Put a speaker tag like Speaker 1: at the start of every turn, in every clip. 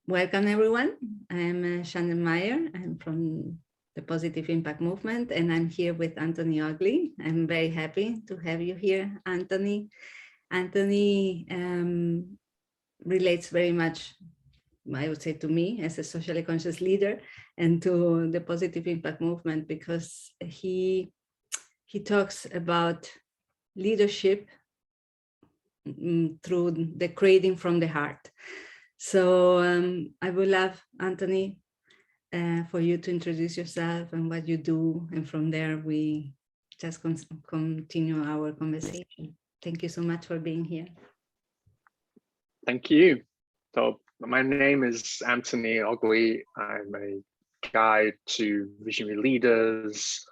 Speaker 1: Welcome, everyone. I'm Shannon Meyer. I'm from the Positive Impact Movement, and I'm here with Anthony Ogley. I'm very happy to have you here, Anthony. Anthony relates very much, I would say, to me as a socially conscious leader and to the Positive Impact Movement, because he talks about leadership through the creating from the heart. So I would love, Anthony, for you to introduce yourself and what you do. And from there, we just continue our conversation. Thank you so much for being here.
Speaker 2: Thank you. So my name is Anthony Ogley. I'm a guide to visionary leaders,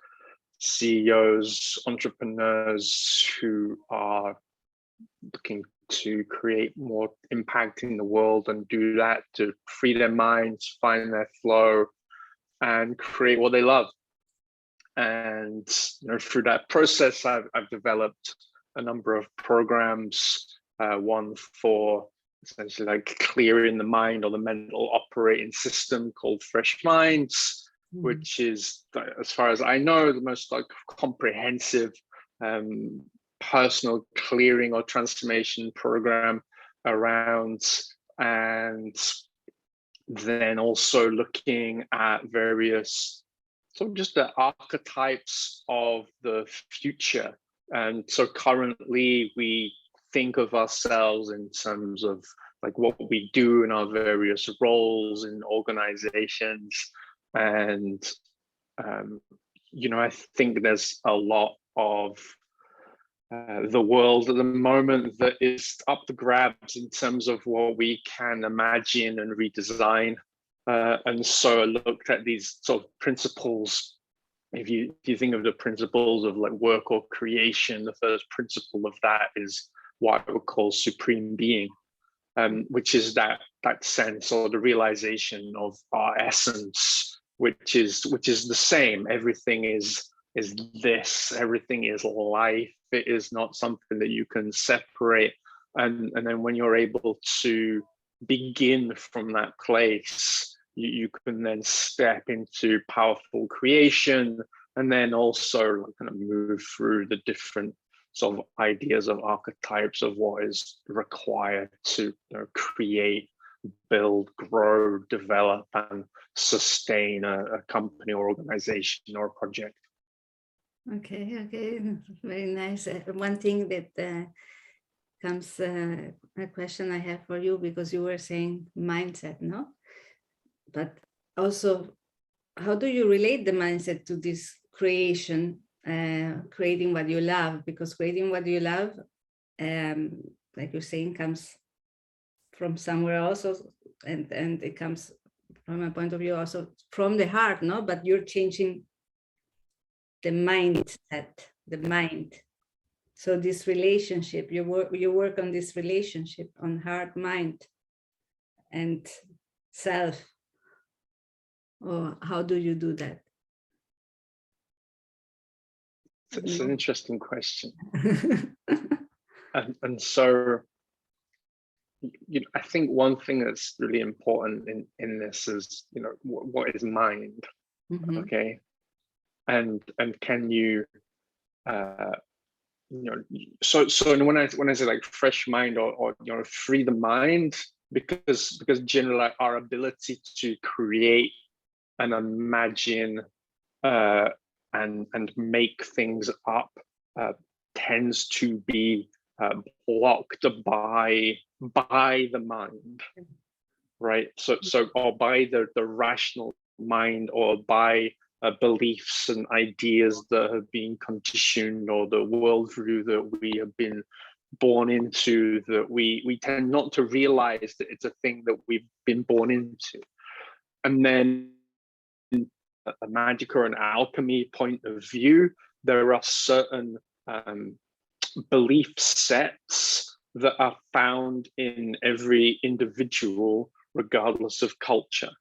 Speaker 2: CEOs, entrepreneurs who are looking to create more impact in the world and do that to free their minds, find their flow, and create what they love. And through that process, I've developed a number of programs, one for essentially like clearing the mind or the mental operating system called Fresh Minds, which is, as far as I know, the most like comprehensive personal clearing or transformation program around, and then also looking at various sort of just the archetypes of the future. And so currently we think of ourselves in terms of like what we do in our various roles in organizations. And, I think there's a lot of the world at the moment that is up for grabs in terms of what we can imagine and redesign. And so I looked at these sort of principles. If you think of the principles of like work or creation, the first principle of that is what I would call supreme being, which is that sense or the realization of our essence, which is the same. Everything is this, everything is life. It is not something that you can separate. And then when you're able to begin from that place, you can then step into powerful creation, and then also kind of move through the different sort of ideas of archetypes of what is required to create, build, grow, develop, and sustain a company or organization or a project.
Speaker 1: Okay, very nice. One thing that comes, a question I have for you, because you were saying mindset, no? But also, how do you relate the mindset to this creation, creating what you love? Because creating what you love, like you're saying, comes from somewhere also, and it comes from a point of view also from the heart, no? But you're changing the mindset, the mind. So this relationship, you work on this relationship on heart, mind, and self. Or how do you do that?
Speaker 2: It's an interesting question. and so, I think one thing that's really important in this is, what is mind? Mm-hmm. Okay. And can you, so when I say like fresh mind or free the mind, because generally our ability to create and imagine and make things up tends to be blocked by the mind, right? So or by the rational mind, or by beliefs and ideas that have been conditioned, or the worldview that we have been born into, that we tend not to realize that it's a thing that we've been born into. And then a magic or an alchemy point of view, there are certain belief sets that are found in every individual, regardless of culture.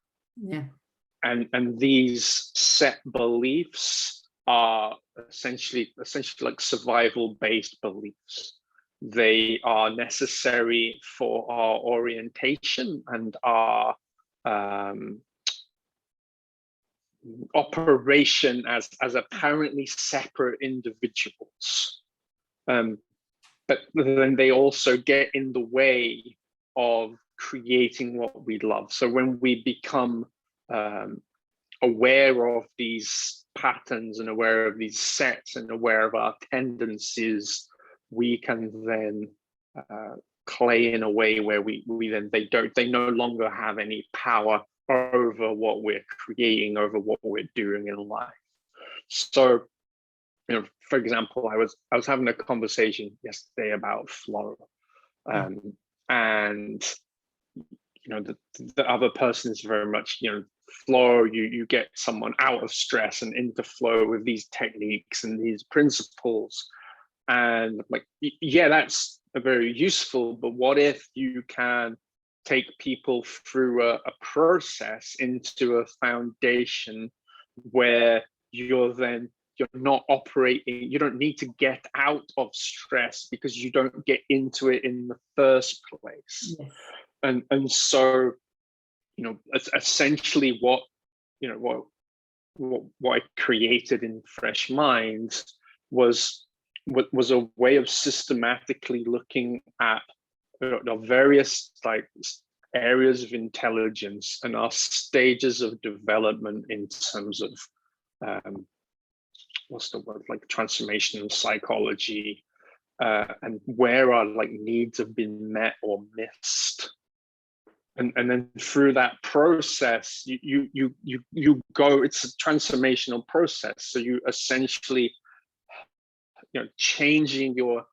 Speaker 1: Yeah.
Speaker 2: And these set beliefs are essentially like survival-based beliefs. They are necessary for our orientation and our operation as apparently separate individuals. But then they also get in the way of creating what we love. So when we become aware of these patterns and aware of these sets and aware of our tendencies, we can then play in a way where they no longer have any power over what we're creating, over what we're doing in life. So, for example, I was having a conversation yesterday about flow, and the other person is very much, flow. You get someone out of stress and into flow with these techniques and these principles, and like, yeah, that's very useful. But what if you can take people through a process into a foundation where you're not operating, you don't need to get out of stress because you don't get into it in the first place. Yes. And so, essentially what I created in Fresh Minds was a way of systematically looking at the various areas of intelligence and our stages of development in terms of transformational psychology, and where our needs have been met or missed. And then through that process, you go, it's a transformational process. So you essentially, changing your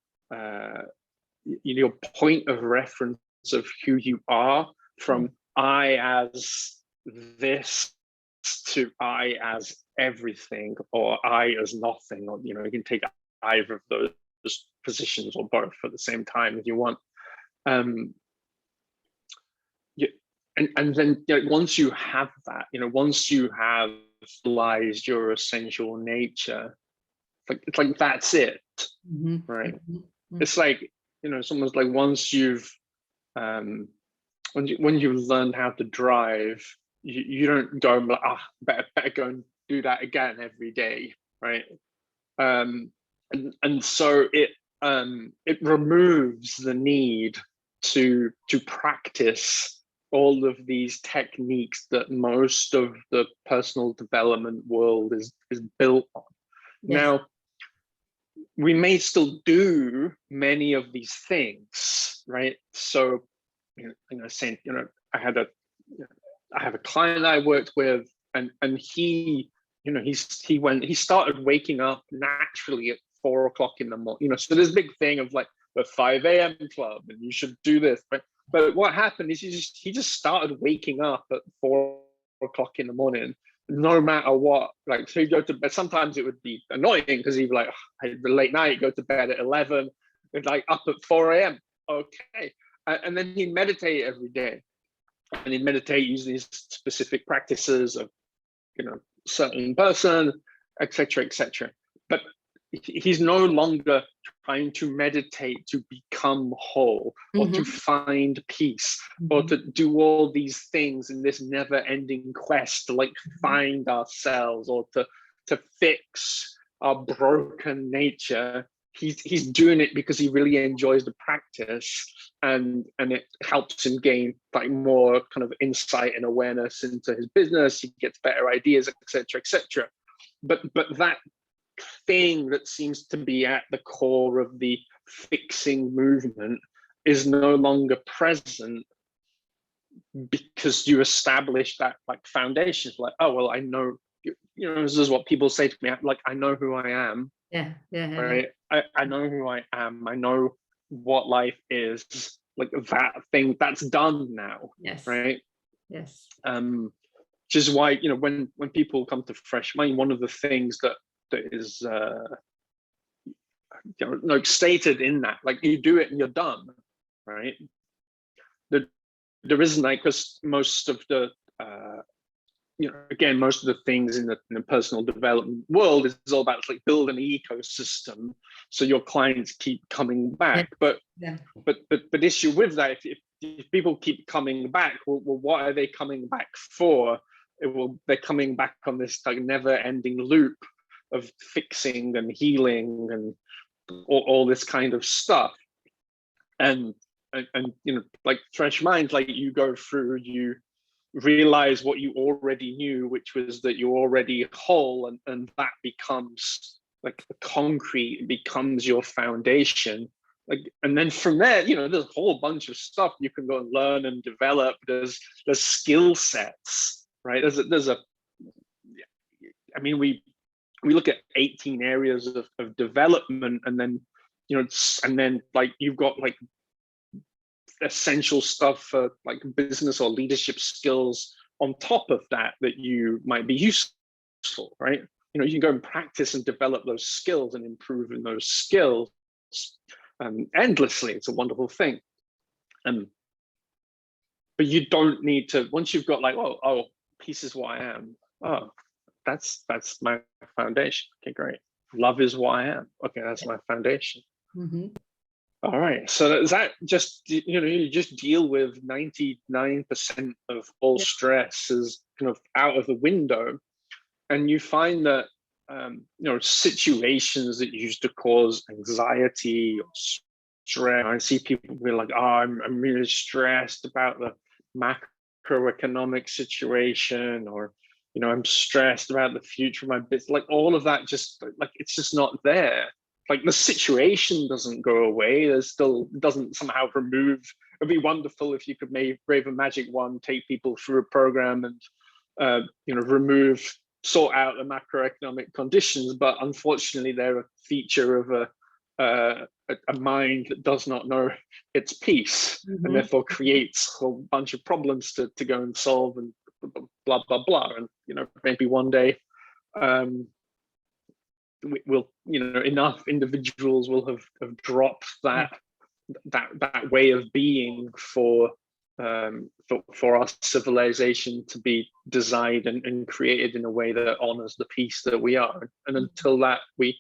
Speaker 2: point of reference of who you are from I as this to I as everything, or I as nothing, or you can take either of those positions or both at the same time if you want. And then once you have that, once you have realized your essential nature, it's like that's it, right? It's like, it's almost like once you've when you've learned how to drive, you don't go like, better go and do that again every day, right? And so it removes the need to practice all of these techniques that most of the personal development world is built on. Yes. Now, we may still do many of these things, right? So, I have a client I worked with, and he started waking up naturally at 4 o'clock in the morning. So there's a big thing of like the 5 a.m. club, and you should do this. But what happened is he just started waking up at 4 o'clock in the morning, no matter what. Like, so he'd go to bed. Sometimes it would be annoying because he'd be like, the late night, go to bed at 11, and like up at 4 a.m. Okay. And then he'd meditate every day. And he'd meditate using these specific practices of, certain person, etc., etc. But he's no longer trying to meditate to become whole, or to find peace, or to do all these things in this never-ending quest to find ourselves, or to fix our broken nature. He's doing it because he really enjoys the practice, and it helps him gain more kind of insight and awareness into his business. He gets better ideas, etc., etc. But that thing that seems to be at the core of the fixing movement is no longer present, because you establish that foundation. Oh, well, I know, this is what people say to me, I know who I am.
Speaker 1: Yeah.
Speaker 2: Right. I know who I am. I know what life is. That thing that's done now. Yes. Right.
Speaker 1: Yes.
Speaker 2: Which is why, when people come to Fresh Mind, one of the things that is stated in that, you do it and you're done, right? There isn't, because most of the most of the things in the personal development world is all about build an ecosystem so your clients keep coming back. But issue with that, if if people keep coming back, well, what are they coming back for? They're coming back on this like never-ending loop of fixing and healing and all this kind of stuff. And you know, like fresh mind, like you go through, you realize what you already knew, which was that you're already whole, and that becomes like the concrete, becomes your foundation. Like, and then from there, you know, there's a whole bunch of stuff you can go and learn and develop. There's skill sets, right? I mean, we look at 18 areas of development, and then, you know, and then like you've got like essential stuff for like business or leadership skills on top of that you might be useful, right? You know, you can go and practice and develop those skills and improve in those skills endlessly. It's a wonderful thing. But you don't need to, once you've got like, oh, peace is what I am. Oh, that's my foundation. Okay, great. Love is what I am. Okay, that's my foundation.
Speaker 1: Mm-hmm.
Speaker 2: All right. So is that just, you know, you just deal with 99% of all stress is kind of out of the window, and you find that you know, situations that used to cause anxiety or stress. I see people be like, oh, I'm really stressed about the macroeconomic situation, or, you know, I'm stressed about the future of my business. Like all of that, just like it's just not there. Like the situation doesn't go away. There's still, doesn't somehow remove. It'd be wonderful if you could wave a magic wand, take people through a program, and you know, sort out the macroeconomic conditions. But unfortunately, they're a feature of a mind that does not know its peace, and therefore creates a whole bunch of problems to go and solve, and blah blah blah. And you know, maybe one day we'll, you know, enough individuals will have dropped that way of being for our civilization to be designed and created in a way that honors the peace that we are. And until that, we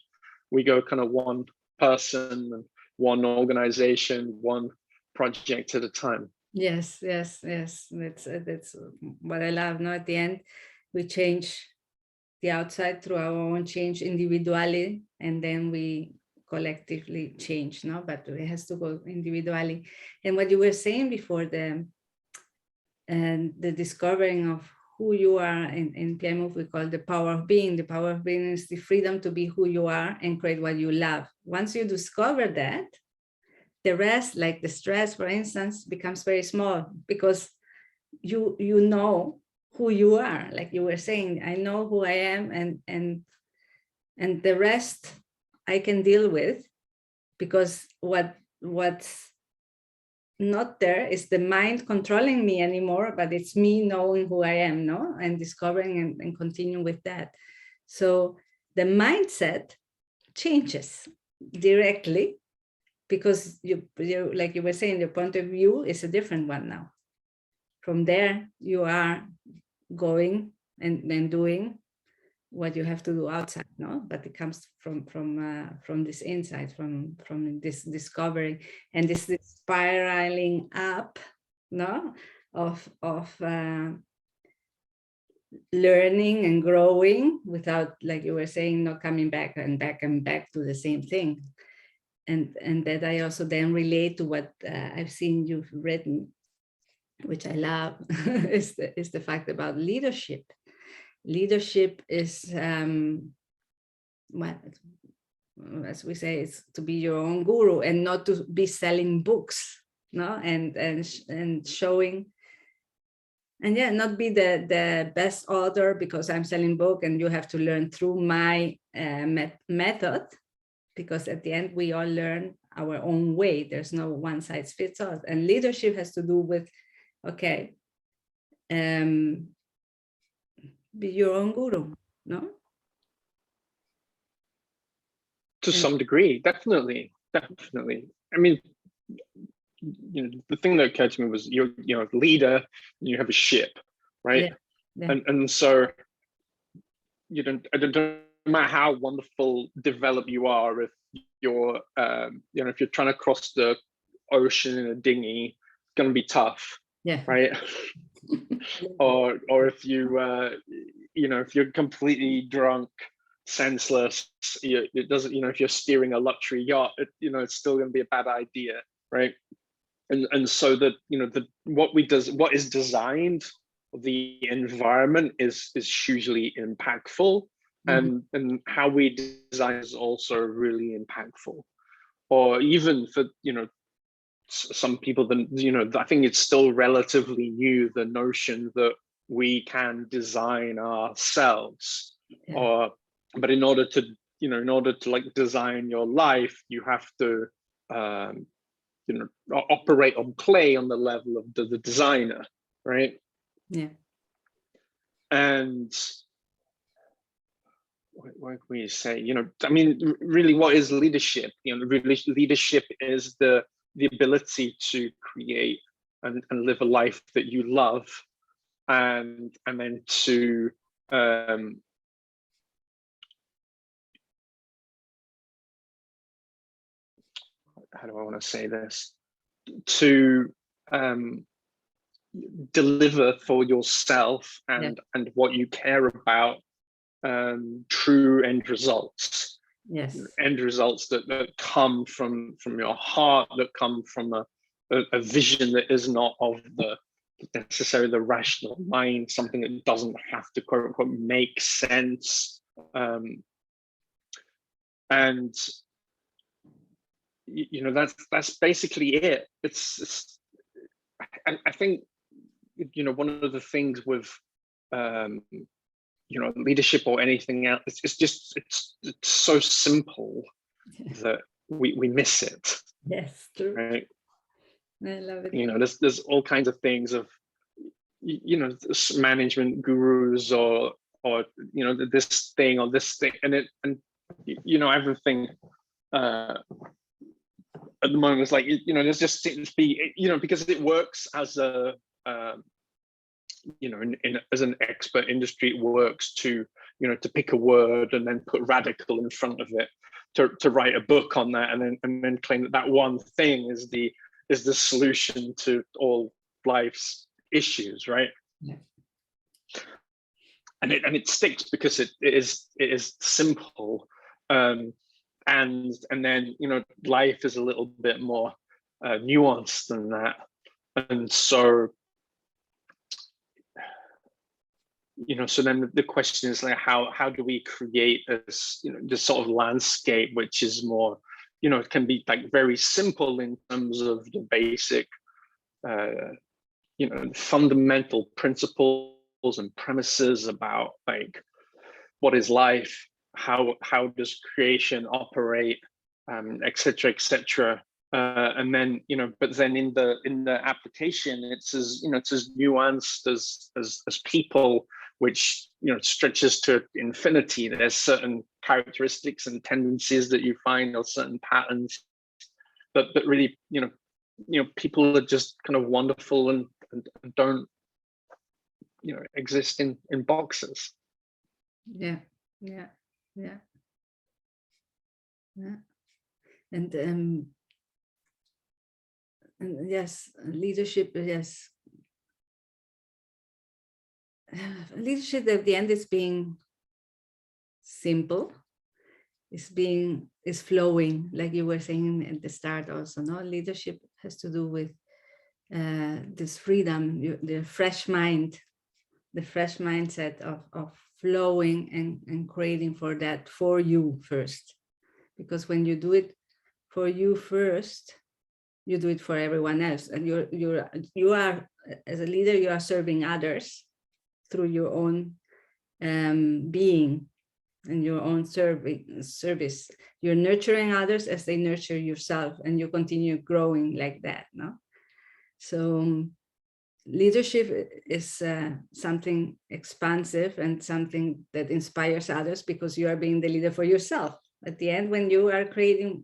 Speaker 2: go kind of one person and one organization, one project at a time.
Speaker 1: Yes. That's what I love. No, at the end, we change the outside through our own change individually, and then we collectively change. No, but it has to go individually. And what you were saying before, the discovering of who you are, in PiMOV we call the power of being. The power of being is the freedom to be who you are and create what you love. Once you discover that, the rest, like the stress, for instance, becomes very small, because you know who you are. Like you were saying, I know who I am, and the rest I can deal with, because what's not there is the mind controlling me anymore, but it's me knowing who I am, no, and discovering and continuing with that. So the mindset changes directly, because you like you were saying, your point of view is a different one now. From there, you are going and doing what you have to do outside, no? But it comes from this insight, from this discovery, and this spiraling up, no, of learning and growing without, like you were saying, not coming back and back to the same thing. And that I also then relate to what I've seen you've written, which I love, is the fact about leadership. Leadership is, well, as we say, it's to be your own guru and not to be selling books, no, and showing, and yeah, not be the best author because I'm selling book and you have to learn through my method, because at the end we all learn our own way. There's no one size fits all, and leadership has to do with, okay, be your own guru, no?
Speaker 2: To some degree, definitely. I mean, you know, the thing that occurred to me was you're a leader and you have a ship, right? Yeah. And so you don't matter how wonderful developed you are, if you're you know, if you're trying to cross the ocean in a dinghy, going to be tough,
Speaker 1: Yeah.
Speaker 2: right? or if you if you're completely drunk, senseless, it doesn't, if you're steering a luxury yacht, it's still going to be a bad idea, right? And so that what is designed, the environment is hugely impactful, and how we design is also really impactful. Or even for some people, I think it's still relatively new, the notion that we can design ourselves. But in order to like design your life, you have to operate or play on the level of the designer, right?
Speaker 1: Yeah.
Speaker 2: And what can we say? I mean, really, what is leadership? Really, leadership is the ability to create and live a life that you love, and then to how do I want to say this? To deliver for yourself and what you care about, true end results.
Speaker 1: Yes.
Speaker 2: End results that come from your heart, that come from a vision that is not of necessarily the rational mind, something that doesn't have to quote unquote make sense. And that's basically it. I think one of the things with leadership or anything else, it's so simple that we miss it.
Speaker 1: Yes, true.
Speaker 2: Right.
Speaker 1: I love it.
Speaker 2: There's all kinds of things of management gurus or this thing or this thing, and everything at the moment is like there's just seems to be because it works as a as an expert industry, it works to to pick a word and then put radical in front of it, to write a book on that, and then claim that one thing is the solution to all life's issues, right?
Speaker 1: Yeah.
Speaker 2: And it sticks because it is simple, and then life is a little bit more nuanced than that, and so so then the question is like, how do we create this this sort of landscape which is more it can be like very simple in terms of the basic fundamental principles and premises about like what is life, how does creation operate, etc., etc. And then but then in the application, it's as it's as nuanced as people, which stretches to infinity. There's certain characteristics and tendencies that you find, or certain patterns, but really people are just kind of wonderful and don't exist in boxes.
Speaker 1: Yeah. And yes, leadership, yes. Leadership at the end is being simple, is flowing, like you were saying at the start also. No, leadership has to do with this freedom, the fresh mind, the fresh mindset of flowing and creating for that, for you first. Because when you do it for you first, you do it for everyone else. And you are, as a leader, you are serving others through your own being and your own service. You're nurturing others as they nurture yourself, and you continue growing like that. No, so leadership is something expansive and something that inspires others, because you are being the leader for yourself. At the end, when you are creating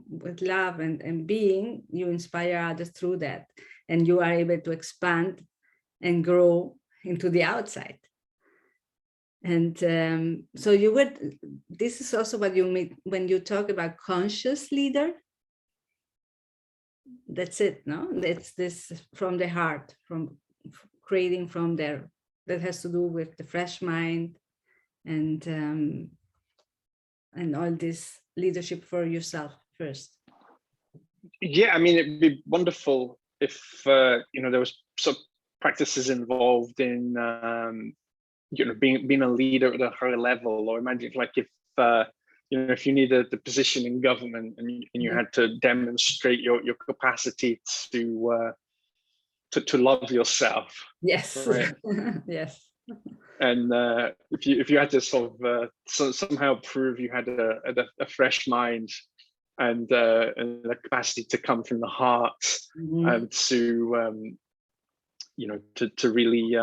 Speaker 1: with love and being, you inspire others through that, and you are able to expand and grow into the outside. And so this is also what you mean when you talk about conscious leader. that's it, no? That's this from the heart, from creating from there. That has to do with the fresh mind and all this leadership for yourself first.
Speaker 2: Yeah, I mean, it'd be wonderful if there was some practices involved in being a leader at a higher level, or imagine like if if you needed the position in government and you had to demonstrate your capacity to love yourself.
Speaker 1: Yes.
Speaker 2: Right.
Speaker 1: Yes.
Speaker 2: And if you had to sort of somehow prove you had a fresh mind and the capacity to come from the heart, and to really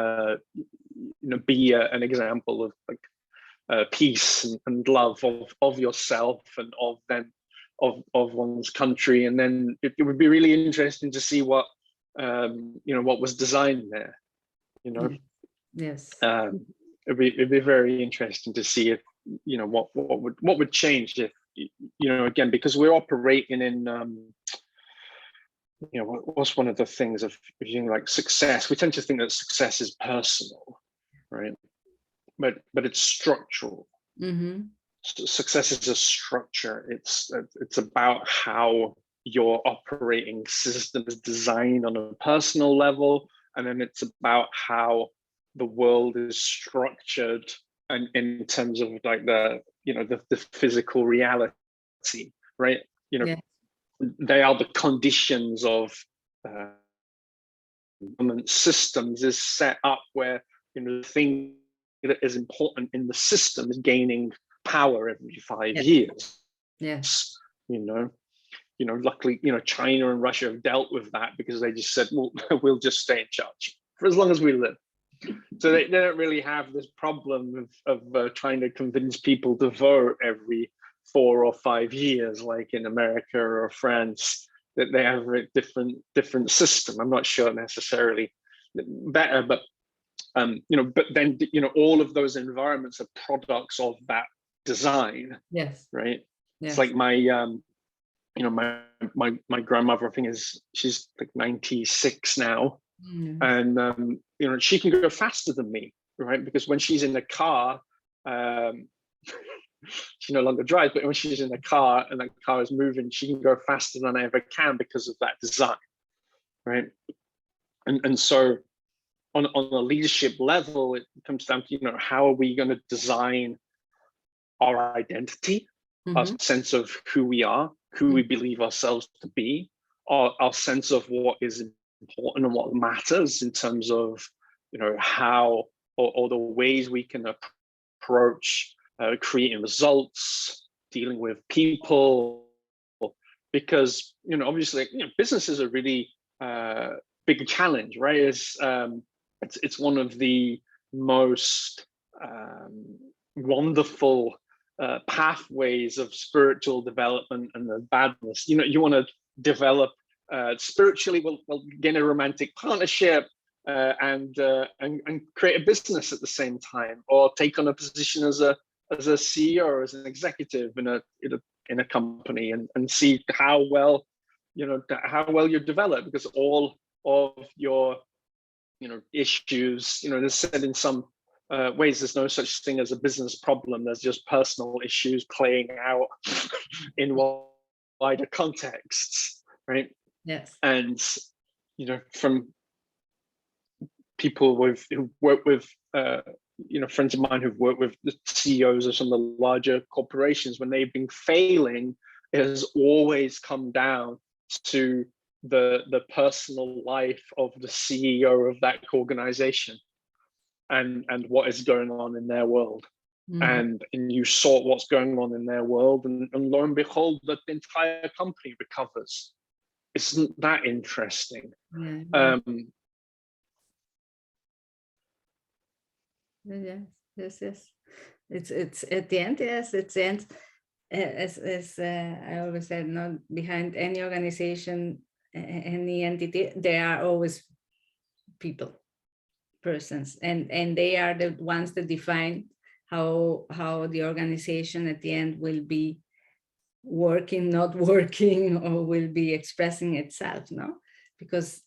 Speaker 2: be an example of like peace and love of yourself and of one's country, and then it would be really interesting to see what what was designed there.
Speaker 1: Yes.
Speaker 2: It'd be very interesting to see if what would change if again, because we're operating in what's one of the things of like success. We tend to think that success is personal, right? But it's structural. Success is a structure. It's about how your operating system is designed on a personal level, and then it's about how the world is structured and in terms of like the physical reality, right? They are the conditions of government systems is set up where the thing that is important in the system is gaining power every 5 years.
Speaker 1: Yes.
Speaker 2: Luckily, China and Russia have dealt with that because they just said, well, we'll just stay in charge for as long as we live. So they don't really have this problem of trying to convince people to vote every 4 or 5 years, like in America or France, that they have a different system. I'm not sure necessarily better, but but then all of those environments are products of that design.
Speaker 1: Yes.
Speaker 2: Right.
Speaker 1: Yes.
Speaker 2: It's like my my grandmother, I think she's like 96 now. And she can go faster than me, right? Because when she's in the car, she no longer drives, but when she's in the car and the car is moving, she can go faster than I ever can because of that design, right? And so on a leadership level, it comes down to how are we going to design our identity, our sense of who we are, who we believe ourselves to be, our sense of what is important and what matters in terms of how or the ways we can approach creating results, dealing with people, because obviously business is a really big challenge, right? It's one of the most wonderful pathways of spiritual development and the badness. You want to develop spiritually, well, get a romantic partnership and create a business at the same time, or take on a position as a CEO or as an executive in a company and see how well you're developed, because all of your issues, there's said in some ways there's no such thing as a business problem. There's just personal issues playing out in wider contexts, right?
Speaker 1: Yes.
Speaker 2: And from people who work with friends of mine who've worked with the CEOs of some of the larger corporations, when they've been failing, it has always come down to the personal life of the CEO of that organization and what is going on in their world. And you sort what's going on in their world, and lo and behold, the entire company recovers. Isn't that interesting?
Speaker 1: Yes. It's at the end. Yes, it's the end. As I always said, not behind any organization, any entity, there are always people, persons, and they are the ones that define how the organization at the end will be working, not working, or will be expressing itself, no? Because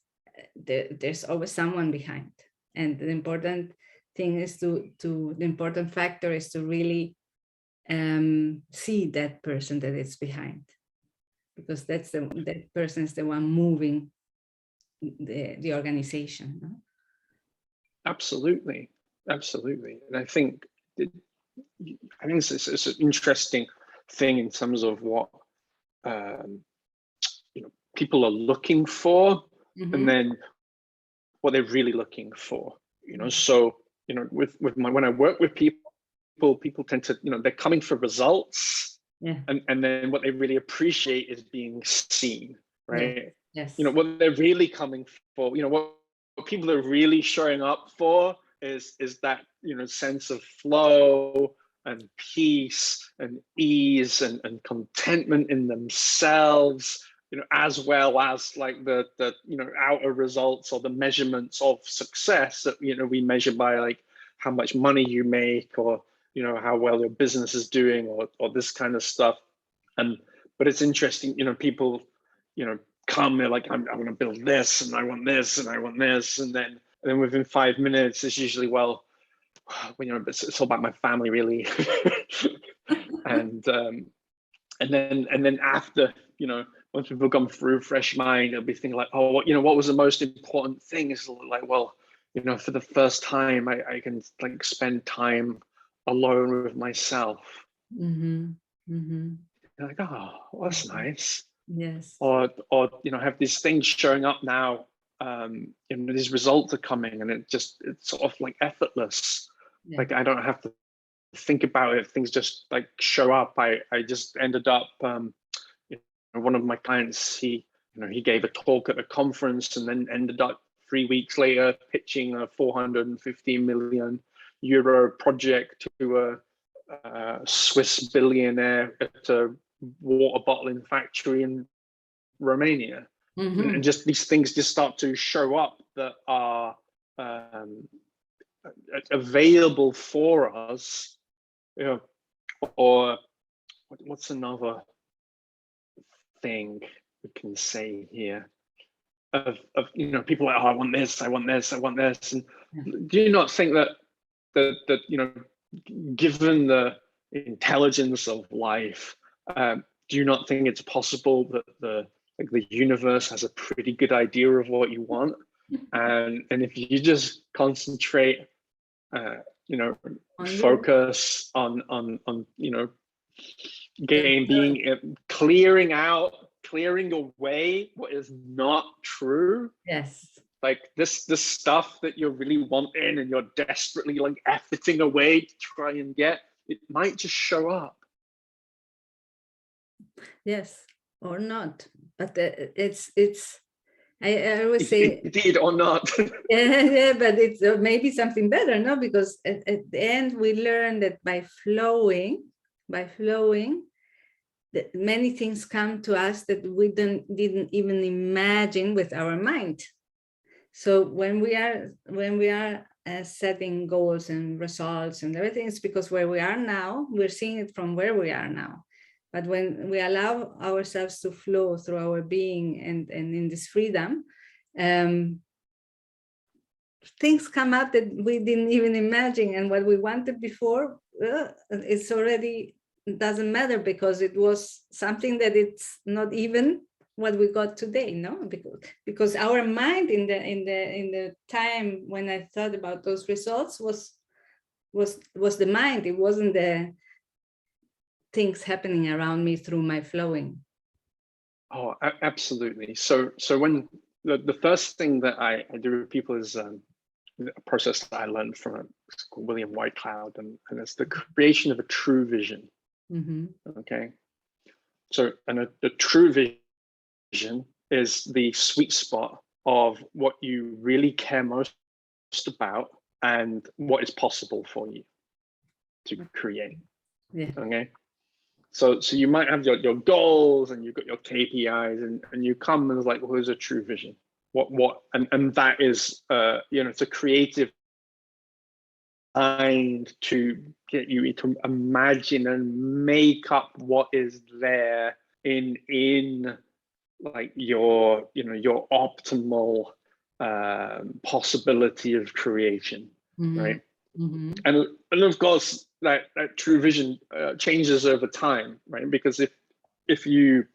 Speaker 1: there's always someone behind. And the important thing is the important factor is to really see that person that is behind, because that person is the one moving the organization. No?
Speaker 2: Absolutely, absolutely. And I think it's an interesting thing in terms of what people are looking for, and then what they're really looking for. So when I work with people tend to, they're coming for results, and then what they really appreciate is being seen, right?
Speaker 1: Yes.
Speaker 2: What they're really coming for, what people are really showing up for is that sense of flow and peace and ease and contentment in themselves, as well as like the outer results or the measurements of success that we measure by like how much money you make, or how well your business is doing, or this kind of stuff. But it's interesting, people come, they're like, I'm going to build this, and I want this, and I want this, and then within 5 minutes it's usually, well, it's all about my family, really. and then after, once people come through fresh mind, they'll be thinking like, oh, what was the most important thing? Is like, well, for the first time I can like spend time alone with myself. Like, oh, well, that's nice.
Speaker 1: Yes.
Speaker 2: Or have these things showing up now, these results are coming, and it's sort of like effortless. Like I don't have to think about it, things just like show up. I just ended up, one of my clients, he gave a talk at a conference, and then ended up 3 weeks later pitching a 450 million euro project to a Swiss billionaire at a water bottling factory in Romania. And just these things just start to show up that are available for us, or what's another thing we can say here of people like, oh, I want this, I want this, I want this. And do you not think that given the intelligence of life, do you not think it's possible that the universe has a pretty good idea of what you want? And if you just concentrate, focus on clearing away what is not true.
Speaker 1: Yes.
Speaker 2: Like this stuff that you're really wanting and you're desperately like efforting away to try and get, it might just show up.
Speaker 1: Yes, or not. But it's I always say
Speaker 2: indeed or not.
Speaker 1: yeah, but it's maybe something better, no? Because at the end we learn that by flowing, that many things come to us that we didn't even imagine with our mind. So when we are setting goals and results and everything, it's because where we are now, we're seeing it from where we are now. But when we allow ourselves to flow through our being and in this freedom, things come up that we didn't even imagine. And what we wanted before, it's already doesn't matter, because it was something that it's not even what we got today, no? Because our mind in the time when I thought about those results was the mind. It wasn't the things happening around me through my flowing.
Speaker 2: Oh, absolutely. So when the first thing that I do with people is a process that I learned from William Whitecloud, and it's the creation of a true vision. Okay. So, and a true vision is the sweet spot of what you really care most about and what is possible for you to create. Okay. So you might have your goals, and you've got your KPIs, and you come and it's like, well, here's a true vision. And that is, it's a creative designed to get you to imagine and make up what is there in like your optimal possibility of creation, right? And of course that true vision changes over time, right? Because if you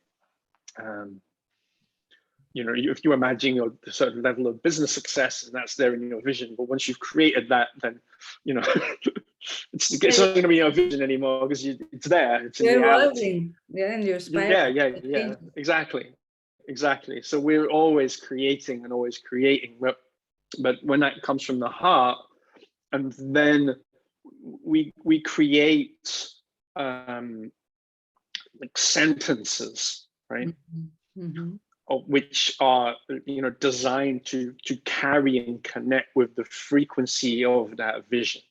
Speaker 2: if you imagine a certain level of business success and that's there in your vision, but once you've created that, then it's not going to be your vision anymore because it's there, it's in reality.
Speaker 1: And you're spiral.
Speaker 2: Yeah, exactly. So we're always creating and always creating, but when that comes from the heart, and then we create like sentences, right? Which are designed to carry and connect with the frequency of that vision.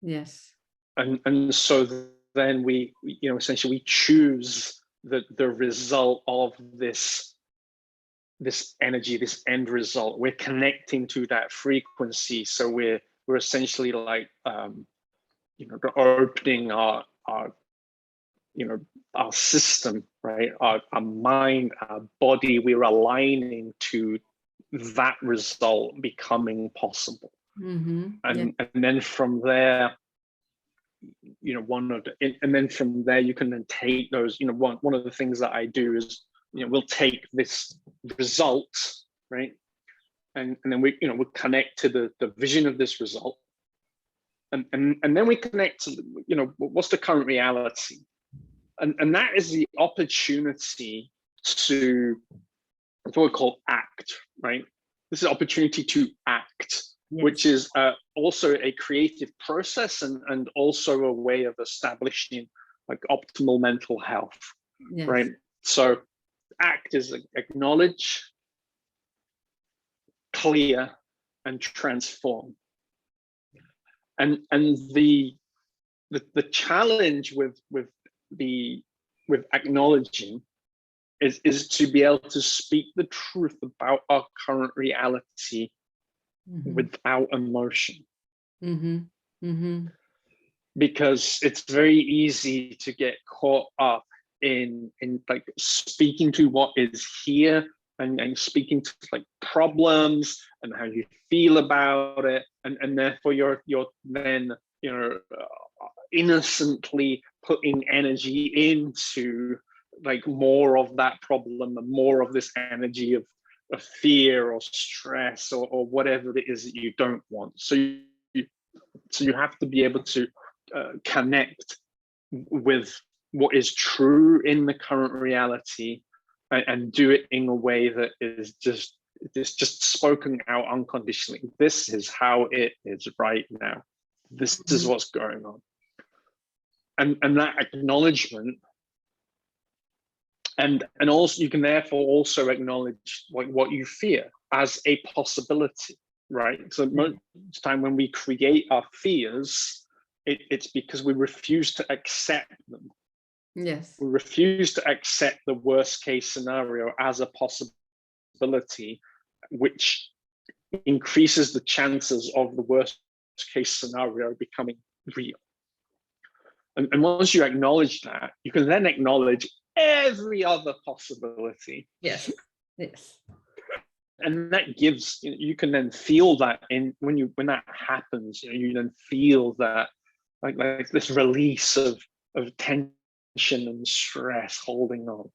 Speaker 1: Yes.
Speaker 2: And so then we essentially we choose the result of this energy, this end result. We're connecting to that frequency, so we're essentially like opening our system, right? Our mind, our body, we're aligning to that result becoming possible. And then from there, and then from there you can then take those, one of the things that I do is, we'll take this result, right? And then we connect to the vision of this result. And then we connect to, what's the current reality? And that is the opportunity to, what we call act, right? This is opportunity to act, yes. Which is also a creative process and also a way of establishing like optimal mental health, yes. Right? So act is acknowledge, clear, and transform. And the challenge with acknowledging is to be able to speak the truth about our current reality without emotion. Because it's very easy to get caught up in like speaking to what is here and speaking to like problems and how you feel about it, and therefore you're then innocently putting energy into like more of that problem and more of this energy of fear or stress or whatever it is that you don't want. So you have to be able to connect with what is true in the current reality and do it in a way that is just spoken out unconditionally. This is how it is right now. This is what's going on. And that acknowledgement, and also you can therefore also acknowledge like what you fear as a possibility, right? So most of the time when we create our fears, it's because we refuse to accept them.
Speaker 1: Yes.
Speaker 2: We refuse to accept the worst case scenario as a possibility, which increases the chances of the worst case scenario becoming real. And once you acknowledge that, you can then acknowledge every other possibility.
Speaker 1: Yes. Yes.
Speaker 2: And that gives, you can then feel that when that happens, you then feel that like this release of tension and stress holding on.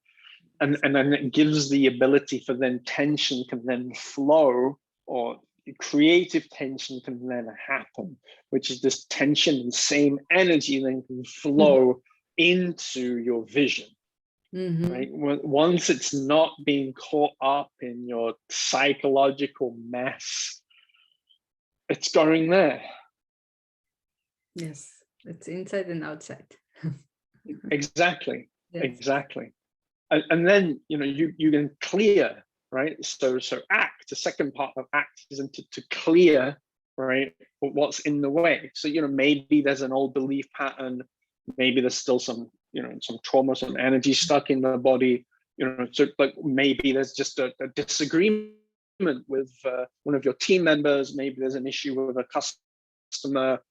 Speaker 2: And then it gives the ability for then tension can then flow, or creative tension can then happen, which is this tension and same energy then can flow into your vision. Right? Once it's not being caught up in your psychological mess, it's going there.
Speaker 1: Yes, it's inside and outside.
Speaker 2: Exactly.
Speaker 1: Yes.
Speaker 2: Exactly. And then you can clear, right? So act, the second part of act is to clear, right, what's in the way. So maybe there's an old belief pattern, maybe there's still some some trauma, some energy stuck in the body, so like maybe there's just a disagreement with one of your team members, maybe there's an issue with a customer,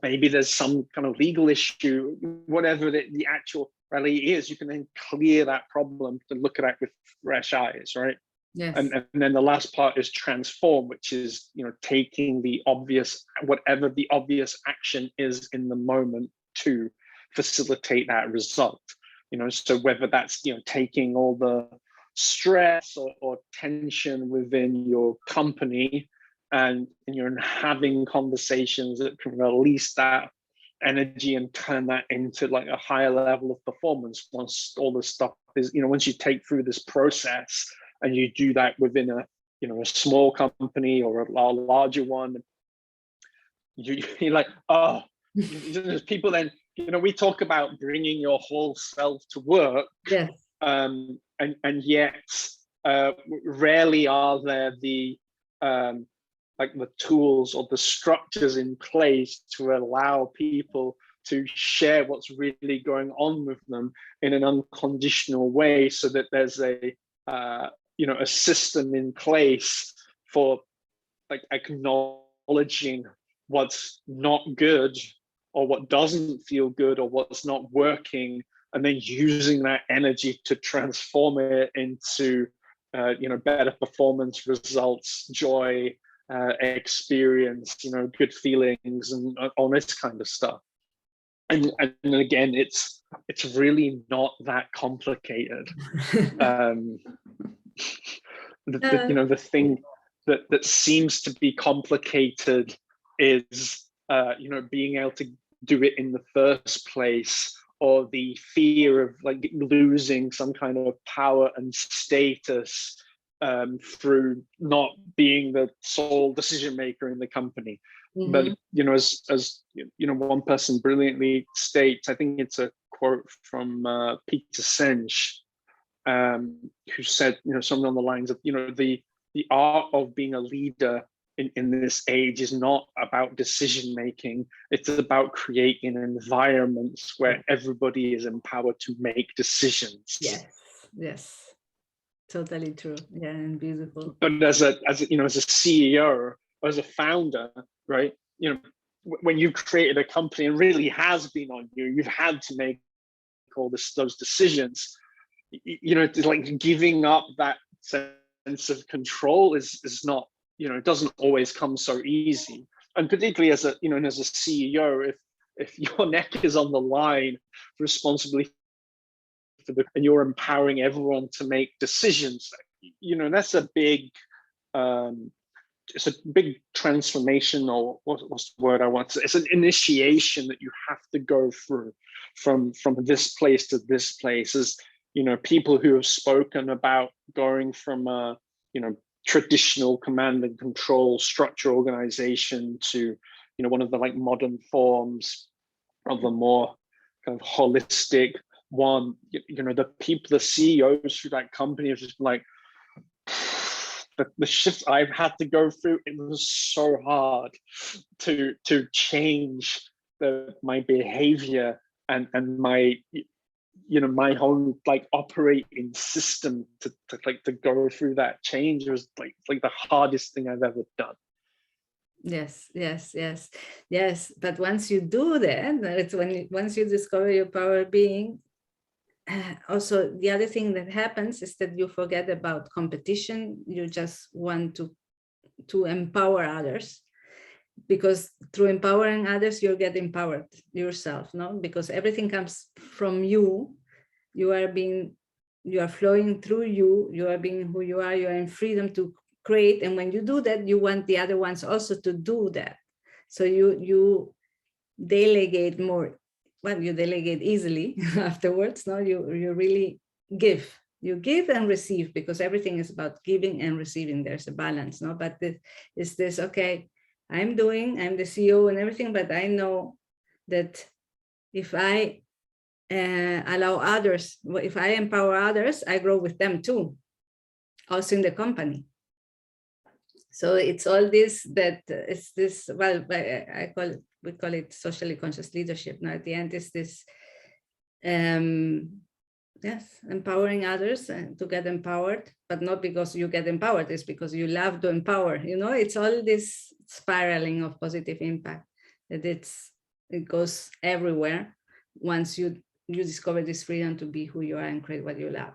Speaker 2: maybe there's some kind of legal issue, whatever the actual reality is, you can then clear that problem to look at it with fresh eyes, right?
Speaker 1: Yes.
Speaker 2: And then the last part is transform, which is, taking the obvious, whatever the obvious action is in the moment to facilitate that result. So whether that's, taking all the stress or tension within your company and you're having conversations that can release that energy and turn that into like a higher level of performance once all this stuff is, once you take through this process and you do that within a small company or a larger one, you're like, oh, there's people then, we talk about bringing your whole self to work.
Speaker 1: Yes.
Speaker 2: And yet rarely are there the like the tools or the structures in place to allow people to share what's really going on with them in an unconditional way, so that there's a system in place for like acknowledging what's not good or what doesn't feel good or what's not working, and then using that energy to transform it into better performance, results, joy, experience, good feelings, and all this kind of stuff. And again, it's really not that complicated. The thing that seems to be complicated is being able to do it in the first place, or the fear of like losing some kind of power and status through not being the sole decision maker in the company. Mm-hmm. But as one person brilliantly states, I think it's a quote from Peter Senge, who said something on the lines of the art of being a leader in this age is not about decision making. It's about creating environments where everybody is empowered to make decisions.
Speaker 1: Yes, totally true. Yeah, and beautiful.
Speaker 2: But as a CEO or as a founder, right? When you've created a company and really has been on you, you've had to make all those decisions. It's like giving up that sense of control is not. It doesn't always come so easy, and particularly as a as a CEO, if your neck is on the line, responsibly and you're empowering everyone to make decisions, that's a big, it's a big transformation, or what's the word I want to say? It's an initiation that you have to go through from this place to this place. As people who have spoken about going from a traditional command and control structure organization to one of the like modern forms of a more kind of holistic one. The CEOs through that company have just like, the shifts I've had to go through, it was so hard to change my behavior and my my whole like operating system to go through that change. It was like the hardest thing I've ever done.
Speaker 1: Yes. But once you do that, it's once you discover your power being, also the other thing that happens is that you forget about competition. You just want to empower others, because through empowering others, you get empowered yourself, no? Because everything comes from you. You are flowing through you. You are being who you are. You are in freedom to create. And when you do that, you want the other ones also to do that. So you delegate more. Well, you delegate easily afterwards. No, you really give. You give and receive, because everything is about giving and receiving. There's a balance, no? But is this okay? I'm the CEO and everything, but I know that if I allow others, if I empower others, I grow with them too, also in the company. So it's all this that it's this, well, we call it socially conscious leadership. Now at the end is this, empowering others to get empowered, but not because you get empowered, it's because you love to empower. It's all this spiraling of positive impact, that it goes everywhere once you discover this freedom to be who you are and create what you love.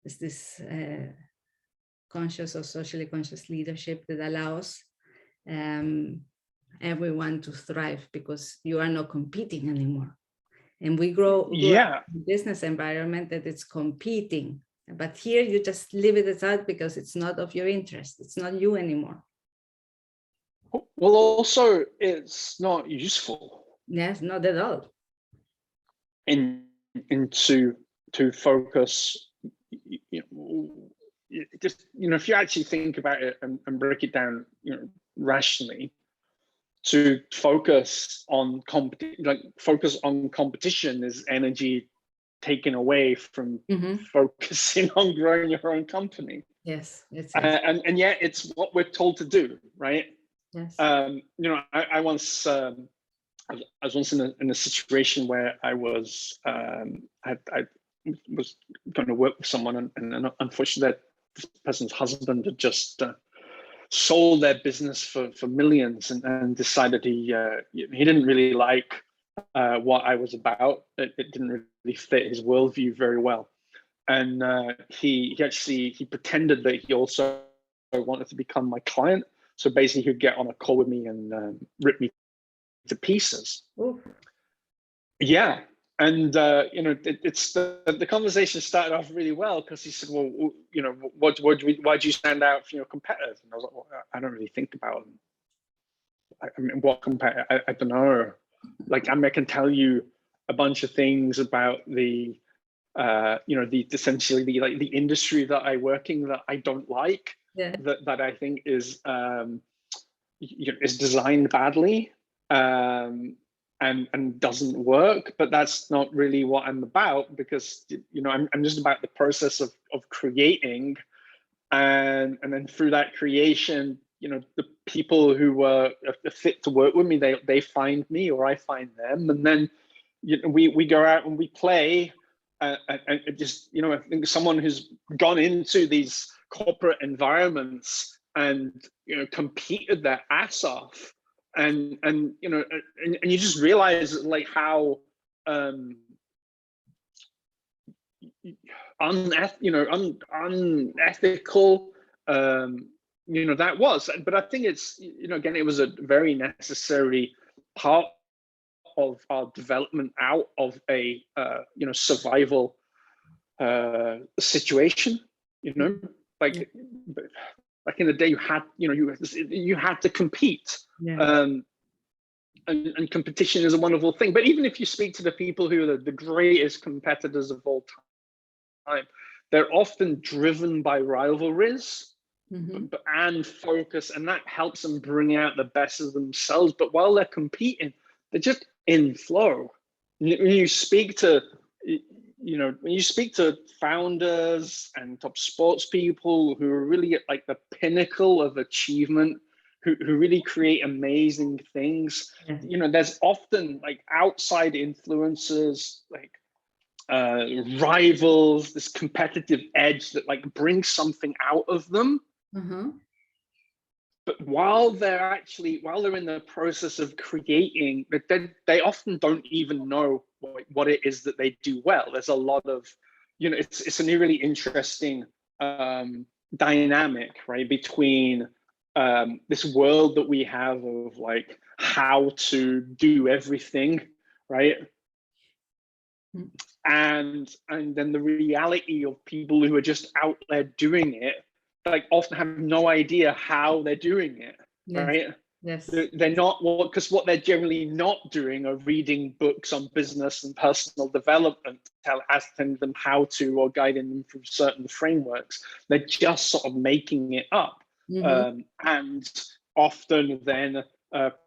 Speaker 1: It's this conscious or socially conscious leadership that allows everyone to thrive, because you are not competing anymore. And we grow up in a business environment that it's competing. But here you just leave it aside because it's not of your interest. It's not you anymore.
Speaker 2: Well, also, it's not useful.
Speaker 1: Yes, not at all.
Speaker 2: To focus, just if you actually think about it and break it down, rationally, to focus on competition is energy taken away from focusing on growing your own company.
Speaker 1: Yes,
Speaker 2: and yet it's what we're told to do, right?
Speaker 1: Yes.
Speaker 2: I was once in a situation where I was was going to work with someone, and unfortunately this person's husband had just sold their business for millions, and decided he didn't really like what I was about. It didn't really fit his worldview very well, and he pretended that he also wanted to become my client. So basically, he'd get on a call with me and rip me to pieces.
Speaker 1: Ooh.
Speaker 2: Yeah. And the conversation started off really well, because he said, "Well, why do you stand out from your competitors?" And I was like, "Well, I don't really think about them. I mean, what competitor? I don't know. Like, I can tell you a bunch of things about the essentially the industry that I work in that I don't like, that I think is designed badly." And doesn't work, but that's not really what I'm about, because I'm just about the process of creating, and then through that creation, the people who are fit to work with me, they find me, or I find them, and then we go out and we play, and it just I think someone who's gone into these corporate environments and competed their ass off. And you just realize like how unethical that was. But I think it's again, it was a very necessary part of our development out of a survival situation. Like back in the day, you had you had to compete.
Speaker 1: Yeah.
Speaker 2: And competition is a wonderful thing. But even if you speak to the people who are the greatest competitors of all time, they're often driven by rivalries and focus, and that helps them bring out the best of themselves. But while they're competing, they're just in flow. When you speak to founders and top sports people who are really at like the pinnacle of achievement, who really create amazing things, there's often like outside influences, like rivals, this competitive edge that like brings something out of them. But while they're in the process of creating, they often don't even know what it is that they do well. There's a lot of, it's a really interesting dynamic, right, between this world that we have of like how to do everything, right? And then the reality of people who are just out there doing it, like often have no idea how they're doing it, right?
Speaker 1: Yes.
Speaker 2: They're not, because what they're generally not doing are reading books on business and personal development, asking them how to, or guiding them through certain frameworks. They're just sort of making it up. And often then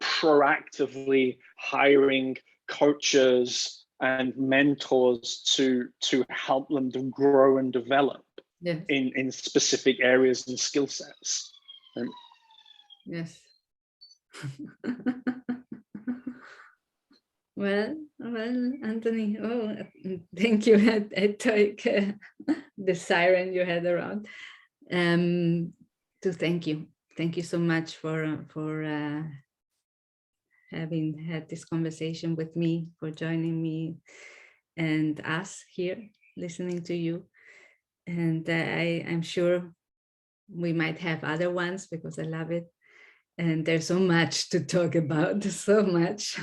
Speaker 2: proactively hiring coaches and mentors to help them to grow and develop in specific areas and skill sets.
Speaker 1: Yes. Well, Anthony, thank you. I took the siren you had around to thank you thank you so much for having had this conversation with me, for joining me and us here, listening to you. And I'm sure we might have other ones because I love it. And there's so much to talk about, so much.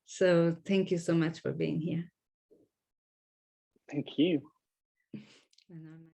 Speaker 1: So thank you so much for being here.
Speaker 2: Thank you.
Speaker 1: And